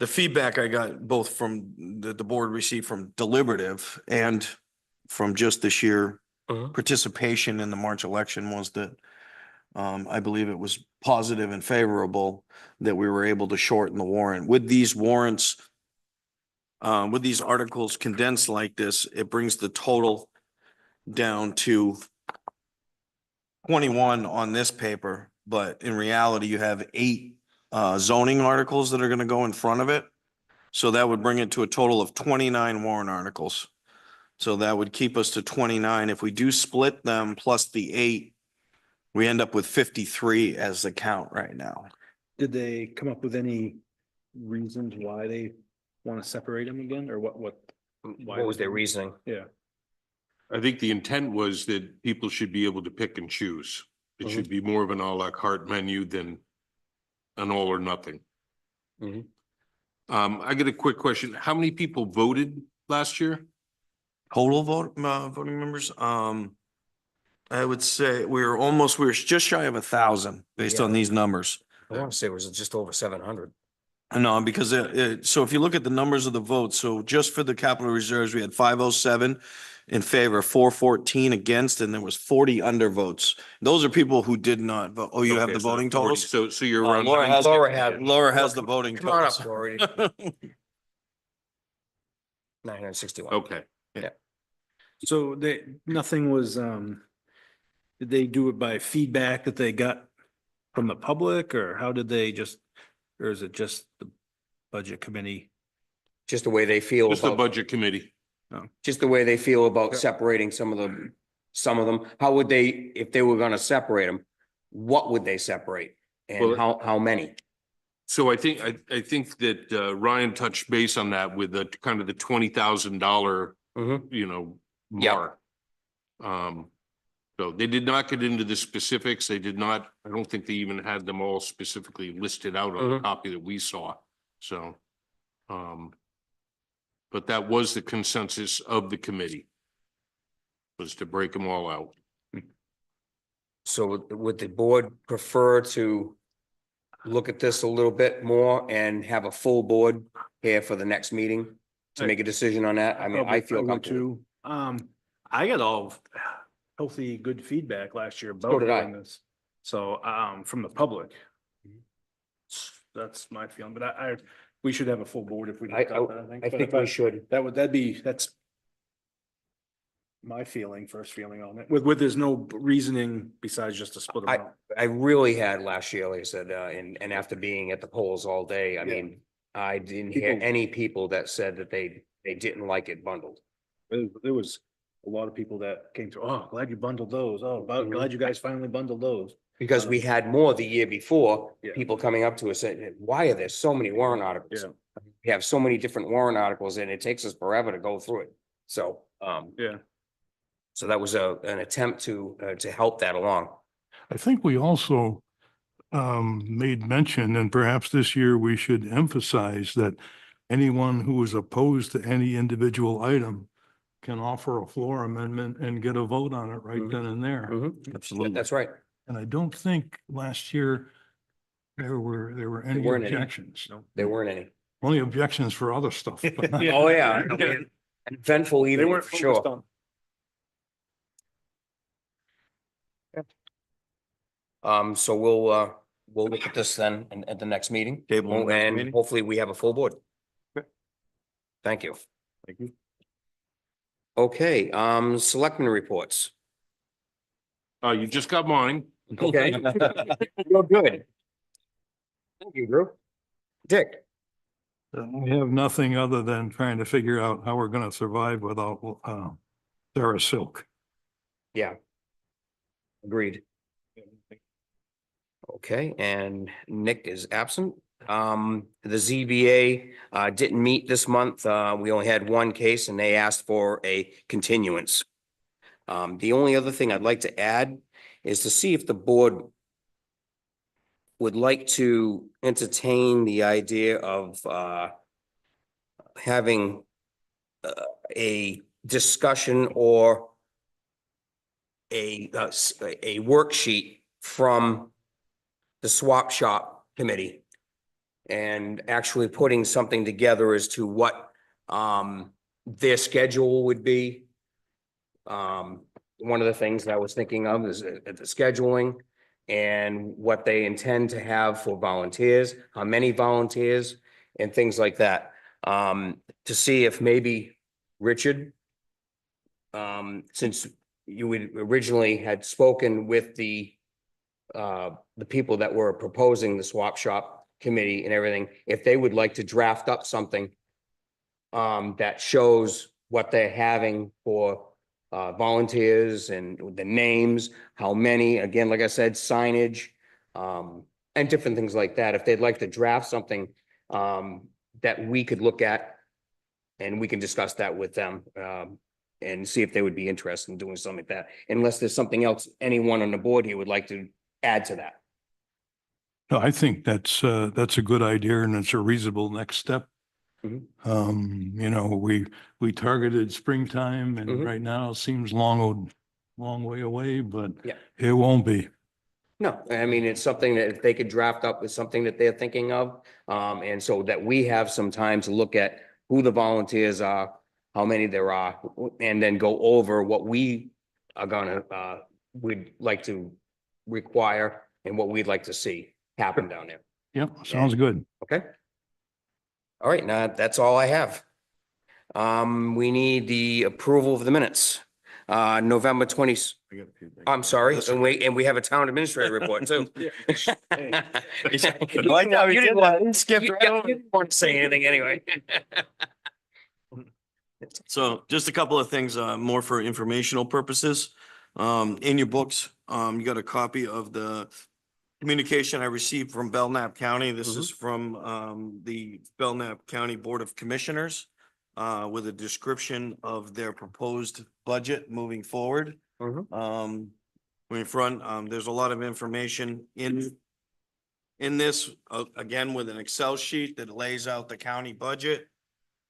feedback I got both from the board received from deliberative and from just the sheer Mhm. participation in the March election was that I believe it was positive and favorable that we were able to shorten the warrant. With these warrants, with these articles condensed like this, it brings the total down to 21 on this paper, but in reality, you have 8 zoning articles that are going to go in front of it. So that would bring it to a total of 29 warrant articles. So that would keep us to 29. If we do split them plus the 8, we end up with 53 as the count right now. Did they come up with any reasons why they want to separate them again, or what? What was their reasoning? Yeah, I think the intent was that people should be able to pick and choose. It should be more of an à la carte menu than an all or nothing. Mhm. I got a quick question. How many people voted last year? Total voting members, I would say we were just shy of 1,000 based on Yeah. these numbers. I want to say it was just over 700. No, because so if you look at the numbers of the votes, so just for the capital reserves, we had 507 in favor, 414 against, and there was 40 undervotes. Those are people who did not vote. Oh, you have Okay, the so voting 40. totals? So you're around. Laura has, 960. Laura has the voting Come on up, totals. Lori. 961. Okay. so nothing was, did they do it by feedback that they got from the public, or how did they or is it just the budget committee? Just the way they feel Just the about, budget committee. just the way they feel about separating some of them. How would they, if they were gonna separate them, what would they separate? And Well, how many? So I think that Ryan touched base on that with the kind of the $20,000, Mhm. you know, Yeah. mark. So they did not get into the specifics. They did not, I don't think they even had them all specifically listed out on the Mhm. copy that we saw. So, but that was the consensus of the committee, was to break them all out. So would the board prefer to look at this a little bit more and have a full board here for the next meeting to make a decision on that? I mean, I feel would comfortable. too. I got all healthy, good feedback last year So about did I. doing this. So, from the public. That's my feeling, but we should have a full board if we. I got that, I But think if we should. that's my first feeling on it, with there's no reasoning besides just to split them out. I really had last year, like I said, and after being at the polls all day, I Yeah. mean, I didn't hear People- any people that said that they didn't like it bundled. There was a lot of people that came through, oh, glad you bundled those, oh, Mhm. glad you guys finally bundled those. Because we had more the year before, Yeah. people coming up to us saying, why are there so many warrant articles? Yeah. We have so many different warrant articles and it takes us forever to go through it. So, Yeah. so that was an attempt to help that along. I think we also made mention, and perhaps this year we should emphasize that anyone who is opposed to any individual item can offer a floor amendment and get a vote on it right Mhm. then and there. Mhm. Absolutely. That's right. And I don't think last year there were any weren't any. objections. There weren't any. Only objections for other stuff, but not. Oh, yeah. An eventful They evening, weren't for focused sure. on. So we'll look at this then at the next meeting. Table in the next And meeting? hopefully we have a full board. Okay. Thank you. Thank you. Okay, selectmen reports. You just got mine. Okay. You're good. Thank you, Drew. Dick. We have nothing other than trying to figure out how we're gonna survive without Sarah Silk. Yeah. Agreed. Okay, and Nick is absent. The ZBA didn't meet this month. We only had one case and they asked for a continuance. The only other thing I'd like to add is to see if the board would like to entertain the idea of having a discussion or a worksheet from the swap shop committee and actually putting something together as to what their schedule would be. One of the things that I was thinking of is the scheduling and what they intend to have for volunteers, how many volunteers and things like that. To see if maybe Richard, since you would originally had spoken with the people that were proposing the swap shop committee and everything, if they would like to draft up something that shows what they're having for volunteers and the names, how many, again, like I said, signage, and different things like that. If they'd like to draft something that we could look at and we can discuss that with them and see if they would be interested in doing something like that, unless there's something else anyone on the board here would like to add to that. No, I think that's a good idea and it's a reasonable next step. Mhm. You know, we targeted springtime and Mhm. right now it seems long way away, but Yeah. it won't be. No, I mean, it's something that if they could draft up with something that they're thinking of. And so that we have some time to look at who the volunteers are, how many there are, and then go over what we are gonna, would like to require and what we'd like to see happen down there. Yep, sounds good. Okay? All right, now that's all I have. We need the approval of the minutes. November 20. I'm sorry, and we have a town administrator report too. You didn't want to say anything anyway. So just a couple of things, more for informational purposes. In your books, you got a copy of the communication I received from Belknap County. This is from the Belknap County Board of Commissioners with a description of their proposed budget moving forward. Mhm. in front. There's a lot of information in this, again, with an Excel sheet that lays out the county budget.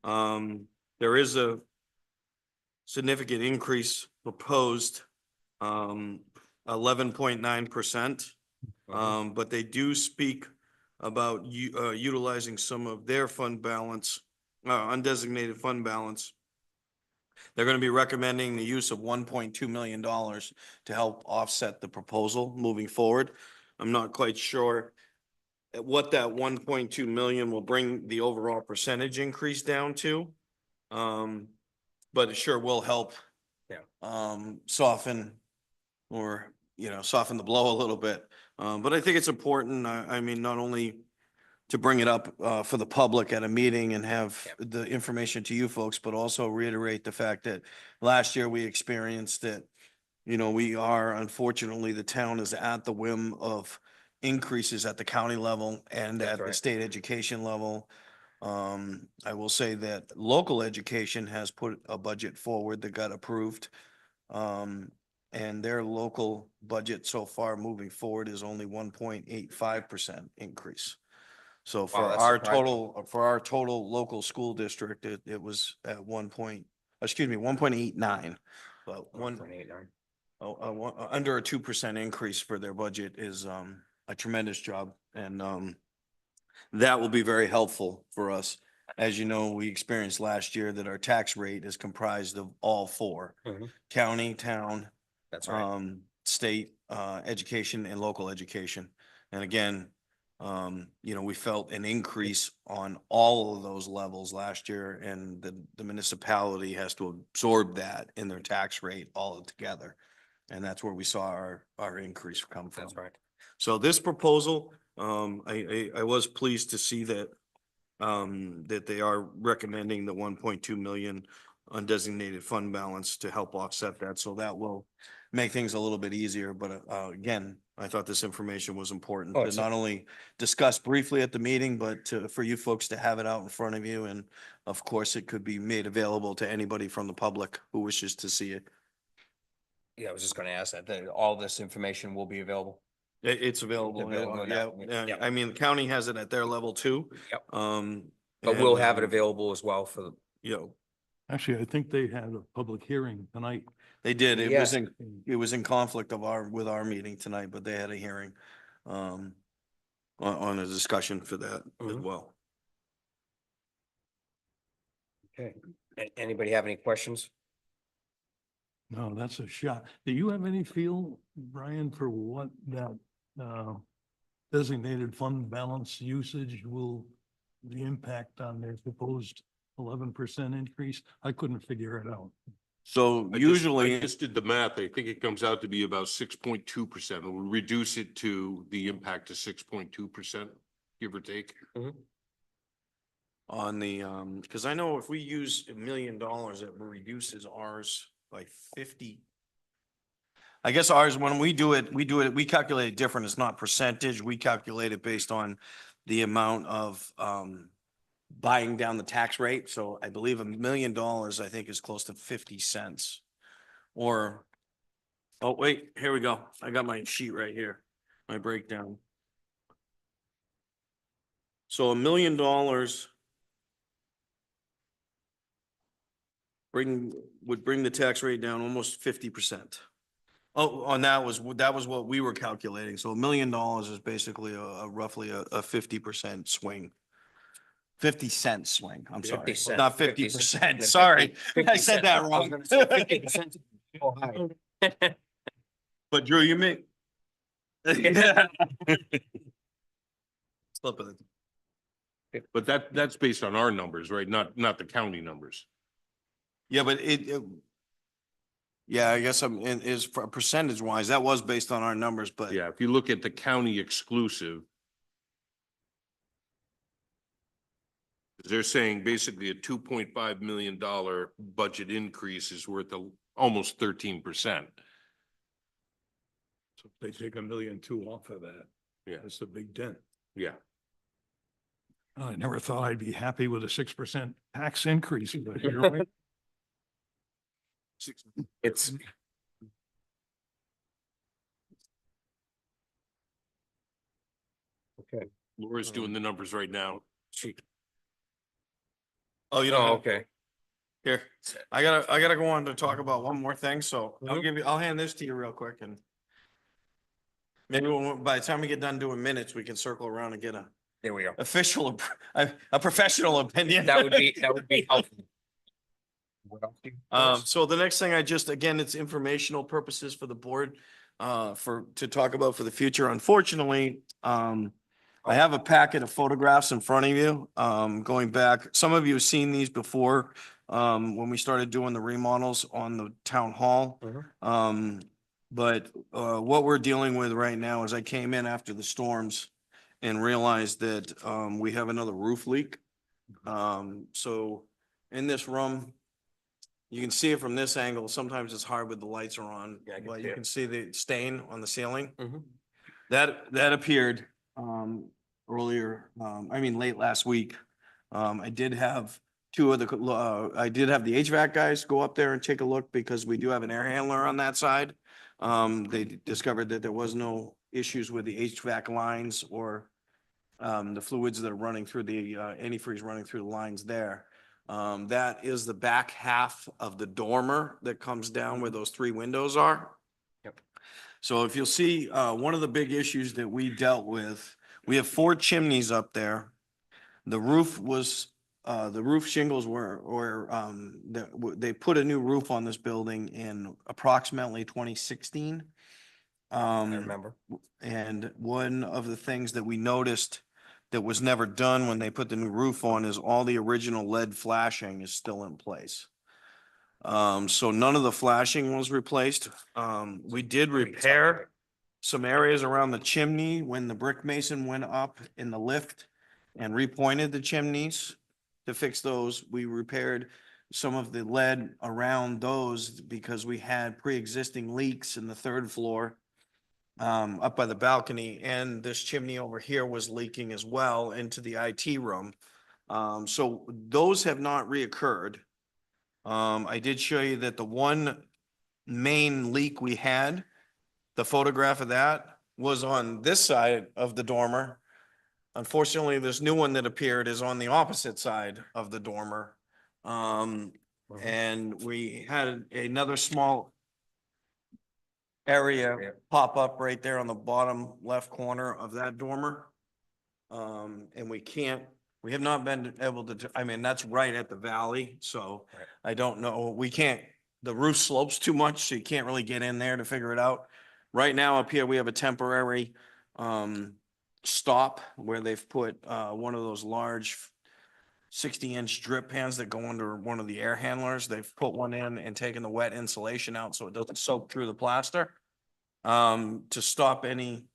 There is a significant increase proposed, 11.9%. But they do speak about utilizing some of their fund balance, undesignated fund balance. They're going to be recommending the use of $1.2 million to help offset the proposal moving forward. I'm not quite sure what that 1.2 million will bring the overall percentage increase down to. But it sure will help. Soften or, soften the blow a little bit. But I think it's important, I mean, not only to bring it up for the public at a meeting and have the information to you folks, but also reiterate the fact that last year we experienced that, we are, unfortunately, the town is at the whim of increases at the county level and at the state education level. I will say that local education has put a budget forward that got approved. And their local budget so far moving forward is only 1.85% increase. So for that's our surprising. total local school district, it was at 1.89. But under a 2% increase for their budget is a tremendous job. And that will be very helpful for us. As you know, we experienced last year that our tax rate is comprised of all four: county, town, That's right. state, education and local education. And again, we felt an increase on all of those levels last year, and the municipality has to absorb that in their tax rate all together. And that's where we saw our increase come from. That's right. So this proposal, I was pleased to see that that they are recommending the 1.2 million undesignated fund balance to help offset that. So that will make things a little bit easier. But again, I thought this information was important to not only discuss briefly at the meeting, but for you folks to have it out in front of you. And of course, it could be made available to anybody from the public who wishes to see it. Yeah, I was just gonna ask that all this information will be available. It's available. Available Yeah, now. yeah. I mean, the county has it at their level too. Yep. But we'll have it available as well for the. Actually, I think they had a public hearing tonight. They did. It was Yes. it was in conflict with our meeting tonight, but they had a hearing on a discussion for that as well. Okay. Anybody have any questions? No, that's a shot. Do you have any feel, Brian, for what that designated fund balance usage will, the impact on their proposed 11% increase? I couldn't figure it out. So I usually, just did the math. I think it comes out to be about 6.2%. We'll reduce it to the impact to 6.2%, give or take. on the, because I know if we use $1 million, it reduces ours by 50. I guess ours, when we do it, we calculate it different. It's not percentage. We calculate it based on the amount of buying down the tax rate. So I believe $1 million, I think, is close to 50 cents. Or, oh, wait, here we go. I got my sheet right here, my breakdown. So $1 million would bring the tax rate down almost 50%. Oh, and that was what we were calculating. So $1 million is basically a roughly a 50% swing. 50-cent swing. I'm sorry, 50 cents, not 50 50%. cents. Sorry, 50 I said that cents. I was wrong. gonna say 50%. Oh, hi. But Drew, you make. Slip of it. But that's based on our numbers, right? Not the county numbers. Yeah, but yeah, I guess is for percentage wise, that was based on our numbers, but. Yeah, if you look at the county exclusive, they're saying basically a $2.5 million budget increase is worth almost 13%. So if they take $1.2 million off of that, Yeah. that's a big dent. Yeah. I never thought I'd be happy with a 6% tax increase, but you're right. It's, Laura's doing the numbers right now. Oh, you Oh, know, okay. here, I gotta go on to talk about one more thing, so I'll hand this to you real quick and maybe by the time we get done doing minutes, we can circle around and get a There we go. official, a professional opinion. That would be helpful. What else do you- So the next thing again, it's informational purposes for the board, to talk about for the future. Unfortunately, I have a packet of photographs in front of you, going back, some of you have seen these before, when we started doing the remodels on the town hall. But, what we're dealing with right now is I came in after the storms and realized that, we have another roof leak. So in this room, you can see it from this angle. Sometimes it's hard with the lights are on, Yeah, I can but see you it. can see the stain on the ceiling. Mhm. That appeared, earlier, late last week. I did have I did have the HVAC guys go up there and take a look because we do have an air handler on that side. They discovered that there was no issues with the HVAC lines or the fluids that are running through the antifreeze running through the lines there. That is the back half of the dormer that comes down where those three windows are. Yep. So if you'll see, one of the big issues that we dealt with, we have 4 chimneys up there. The roof was, the roof shingles they put a new roof on this building in approximately 2016. I remember. And one of the things that we noticed that was never done when they put the new roof on is all the original lead flashing is still in place. So none of the flashing was replaced. We did repair some areas around the chimney when the brick mason went up in the lift and repointed the chimneys to fix those. We repaired some of the lead around those because we had pre-existing leaks in the 3rd floor, up by the balcony, and this chimney over here was leaking as well into the IT room. So those have not reoccurred. I did show you that the one main leak we had, the photograph of that was on this side of the dormer. Unfortunately, this new one that appeared is on the opposite side of the dormer. And we had another small area pop up right there on the bottom left corner of that dormer. And we have not been able to, that's right at the valley, so Right. I don't know, the roof slopes too much, so you can't really get in there to figure it out. Right now up here, we have a temporary, stop where they've put, one of those large 60-inch drip pans that go under one of the air handlers. They've put one in and taken the wet insulation out so it doesn't soak through the plaster. To stop any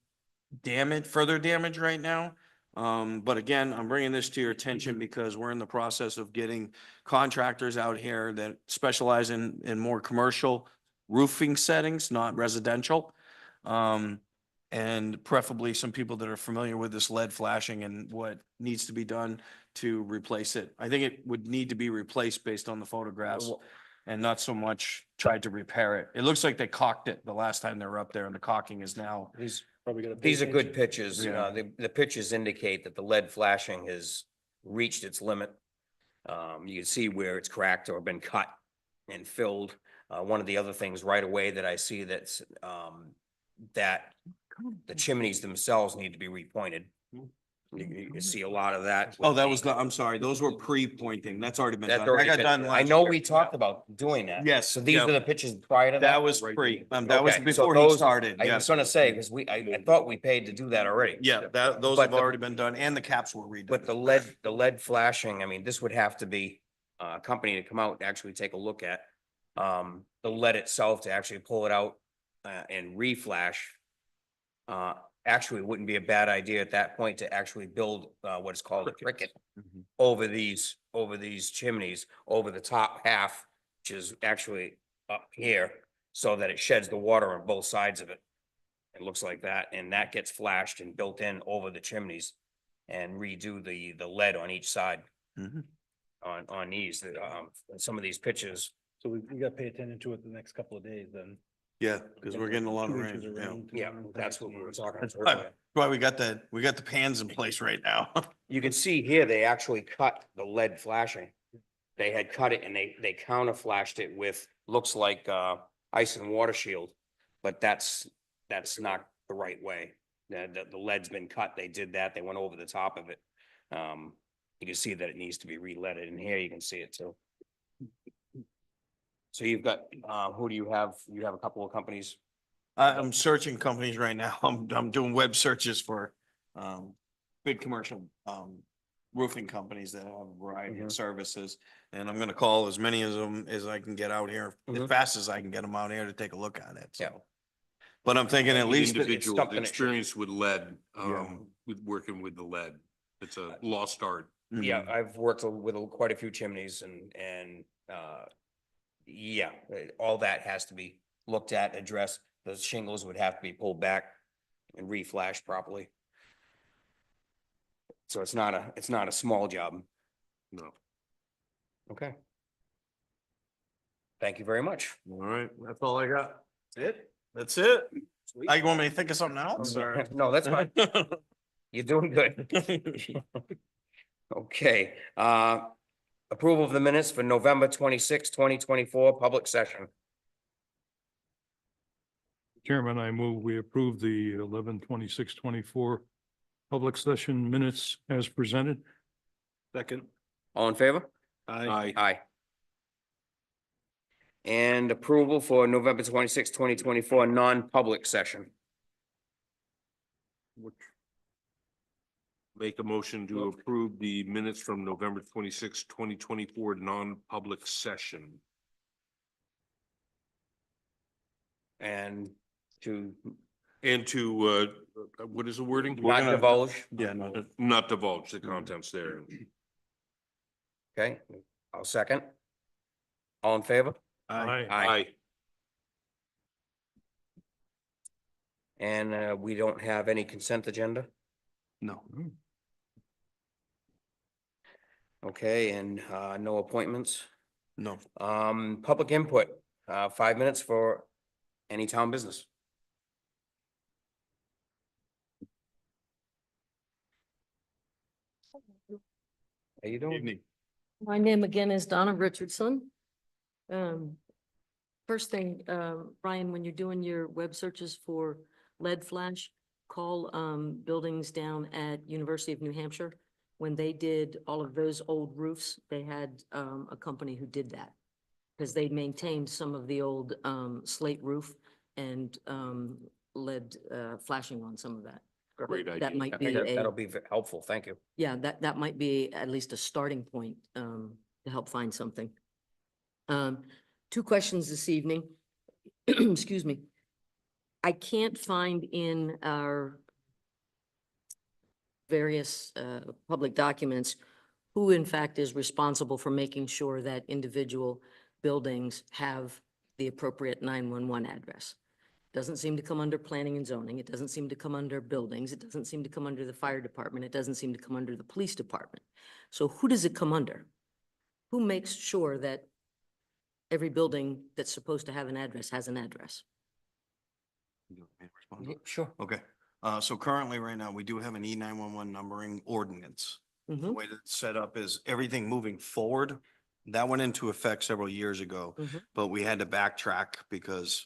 further damage right now. But again, I'm bringing this to your attention because we're in the process of getting contractors out here that specialize in more commercial roofing settings, not residential. And preferably some people that are familiar with this lead flashing and what needs to be done to replace it. I think it would need to be replaced based on the photographs and not so much tried to repair it. It looks like they caulked it the last time they were up there and the caulking is now. These are good pitches. Yeah. The pitches indicate that the lead flashing has reached its limit. You can see where it's cracked or been cut and filled. One of the other things right away that I see that the chimneys themselves need to be repointed. You can see a lot of that. Oh, I'm sorry, those were pre-pointing. That's already been That's done. That already got been- done I last know year. we talked about doing that. Yes, So these yeah. are the pitches prior to that? That was that was Okay, so before he those- started, I was yes. gonna say, because I thought we paid to do that already. Yeah, those But have the- already been done and the caps were redone. But the lead flashing, this would have to be a company to come out and actually take a look at. The lead itself to actually pull it out and re-flash. Actually, it wouldn't be a bad idea at that point to actually build what is called a cricket Mhm. over these chimneys, over the top half, which is actually up here, so that it sheds the water on both sides of it. It looks like that, and that gets flashed and built in over the chimneys and redo the lead on each side Mhm. on these, some of these pitches. So we got to pay attention to it the next couple of days then. Yeah, because we're getting a lot of rain. Yeah. Yeah, that's what we were talking about Why earlier. why we got the pans in place right now. You can see here, they actually cut the lead flashing. They had cut it and they counter flashed it with, looks like, ice and water shield. But that's not the right way. The lead's been cut. They did that. They went over the top of it. You can see that it needs to be re-leaded, and here you can see it too. So you've got, who do you have? You have a couple of companies. I'm searching companies right now. I'm doing web searches for big commercial roofing companies that have a variety of services. And I'm gonna call as many of them as I can get out here, as fast as I can get them out here to take a look at it, Yeah. so. But I'm thinking at least, Individual something that should- experience with lead, Yeah. with working with the lead. It's a lost art. Yeah, I've worked with quite a few chimneys and, yeah, all that has to be looked at, addressed. The shingles would have to be pulled back and re-flashed properly. So it's not a small job. No. Okay. Thank you very much. All right, that's all I got. That's it. I want me to think of something else, or? No, that's fine. You're doing good. Okay, approval of the minutes for November 26, 2024, public session. Chairman, I move we approve the 11/26/24 public session minutes as presented. Second. All in favor? Aye. Aye. And approval for November 26, 2024, non-public session. Make a motion to approve the minutes from November 26, 2024, non-public session. And to And to, what is the wording? not divulge. Yeah, no, Not divulge the contents there. Okay, I'll second. All in favor? Aye. Aye. And we don't have any consent agenda. no. Okay, and no appointments. No. Public input, 5 minutes for any town business. How you doing? Evening. My name again is Donna Richardson. First thing, Brian, when you're doing your web searches for lead flash, call buildings down at University of New Hampshire. When they did all of those old roofs, they had a company who did that. Because they maintained some of the old slate roof and lead flashing on some of that. Great That idea. might I be think a. that'll be helpful. Thank you. Yeah, that might be at least a starting point to help find something. Two questions this evening. Excuse me. I can't find in our various public documents who in fact is responsible for making sure that individual buildings have the appropriate 911 address. Doesn't seem to come under planning and zoning. It doesn't seem to come under buildings. It doesn't seem to come under the fire department. It doesn't seem to come under the police department. So who does it come under? Who makes sure that every building that's supposed to have an address has an address? Sure. Okay, so currently, right now, we do have an E911 numbering ordinance. The Mhm, way that it's set up is everything moving forward, that went into effect several years ago, mhm. but we had to backtrack because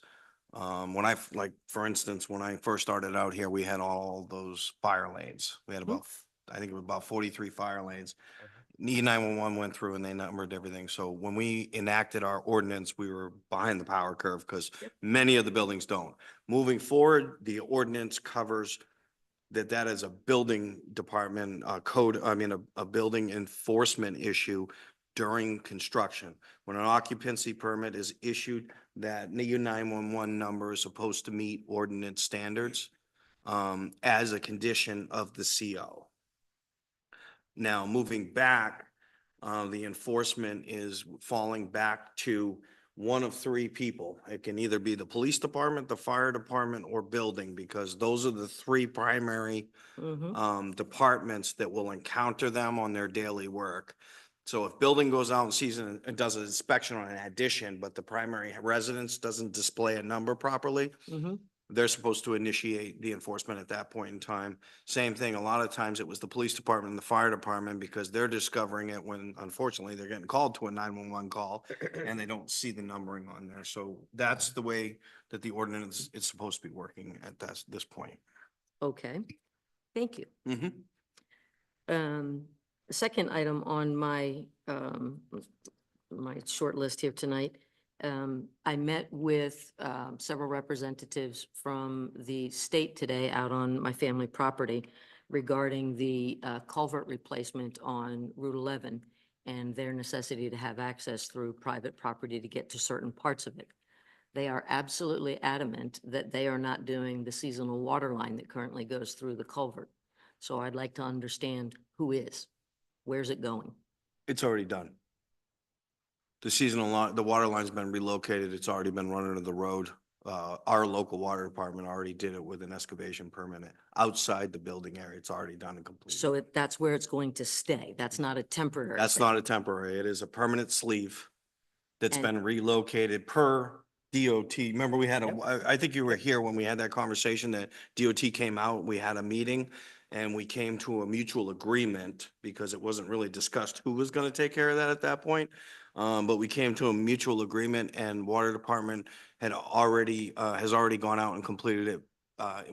when like, for instance, when I first started out here, we had all those fire lanes. We had about, I think it was about 43 fire lanes. E911 went through and they numbered everything. So when we enacted our ordinance, we were behind the power curve because many of the buildings don't. Moving forward, the ordinance covers that is a building department code, I mean, a building enforcement issue during construction. When an occupancy permit is issued, that E911 number is supposed to meet ordinance standards as a condition of the CO. Now, moving back, the enforcement is falling back to one of three people. It can either be the police department, the fire department, or building, because those are the three primary Mhm. departments that will encounter them on their daily work. So if building goes out and sees and does an inspection on an addition, but the primary residence doesn't display a number properly, Mhm. they're supposed to initiate the enforcement at that point in time. Same thing, a lot of times it was the police department and the fire department because they're discovering it when unfortunately they're getting called to a 911 call and they don't see the numbering on there. So that's the way that the ordinance is supposed to be working at this point. Okay, thank you. Mhm. The second item on my, my short list here tonight, I met with, several representatives from the state today out on my family property regarding the, culvert replacement on Route 11 and their necessity to have access through private property to get to certain parts of it. They are absolutely adamant that they are not doing the seasonal water line that currently goes through the culvert. So I'd like to understand who is, where's it going? It's already done. The seasonal line, the water line's been relocated. It's already been run under the road. Our local water department already did it with an excavation permit outside the building area. It's already done and complete. So that's where it's going to stay. That's not a temporary. That's thing. not a temporary. It is a permanent sleeve that's And- been relocated per DOT. Remember, we had I think you were here when we had that conversation that DOT came out, we had a meeting and we came to a mutual agreement because it wasn't really discussed who was gonna take care of that at that point. But we came to a mutual agreement and water department has already gone out and completed it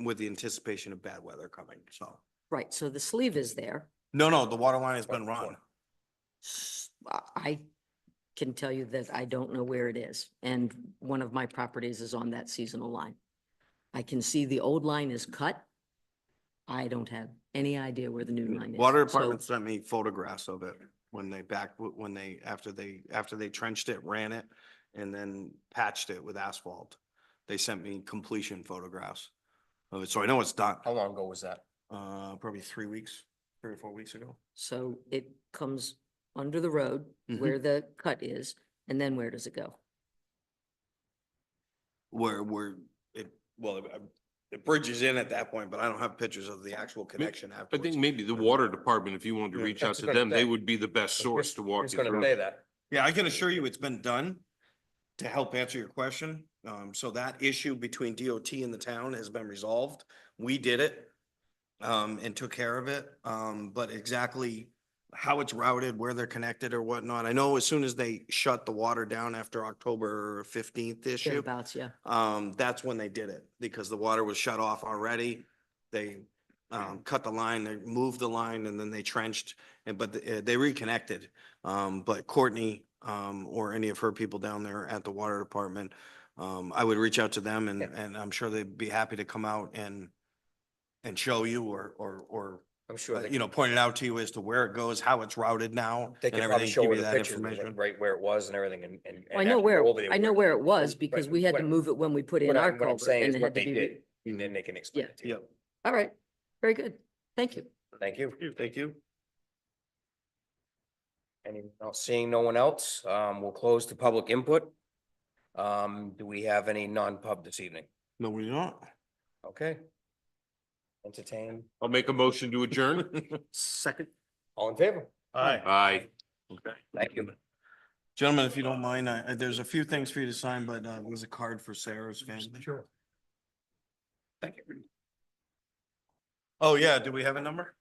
with the anticipation of bad weather coming, so. Right, so the sleeve is there. No, the water line has been run. I can tell you that I don't know where it is, and one of my properties is on that seasonal line. I can see the old line is cut. I don't have any idea where the new line is. Water So- department sent me photographs of it after they trenched it, ran it, and then patched it with asphalt. They sent me completion photographs of it, so I know it's done. How long ago was that? Probably 3 or 4 weeks ago. So it comes under the road Mhm. where the cut is, and then where does it go? It bridges in at that point, but I don't have pictures of the actual connection I afterwards. think maybe the water department, if you wanted to Yeah, reach out that's to gonna them, they say. would be the best source to walk It's you gonna through. say that. Yeah, I can assure you it's been done to help answer your question. So that issue between DOT and the town has been resolved. We did it and took care of it. But exactly how it's routed, where they're connected or whatnot. I know as soon as they shut the water down after October 15th issue, Thereabouts, yeah. that's when they did it because the water was shut off already. They cut the line, they moved the line and then they trenched but they reconnected. But Courtney or any of her people down there at the water department, I would reach out to them and I'm sure they'd be happy to come out and show you or I'm sure they, point it out to you as to where it goes, how it's routed now. they and could probably everything, show give her you the that pictures, information. right where it was and everything and. I know actually where, go over there I know where it was because we had to what- move it when we put in What our I'm culvert saying and is it what had to they be. did, and then they can explain it to you. Yep. All right, very good. Thank you. Thank you. Thank you. Seeing no one else, we'll close the public input. Do we have any non-pub this evening? No, we're not. Okay. Entertain, I'll make a motion to adjourn. Second. all in favor? Aye. Thank you. Gentlemen, if you don't mind, there's a few things for you to sign, but there's a card for Sarah's family. Sure. Thank you. Oh, yeah, do we have a number?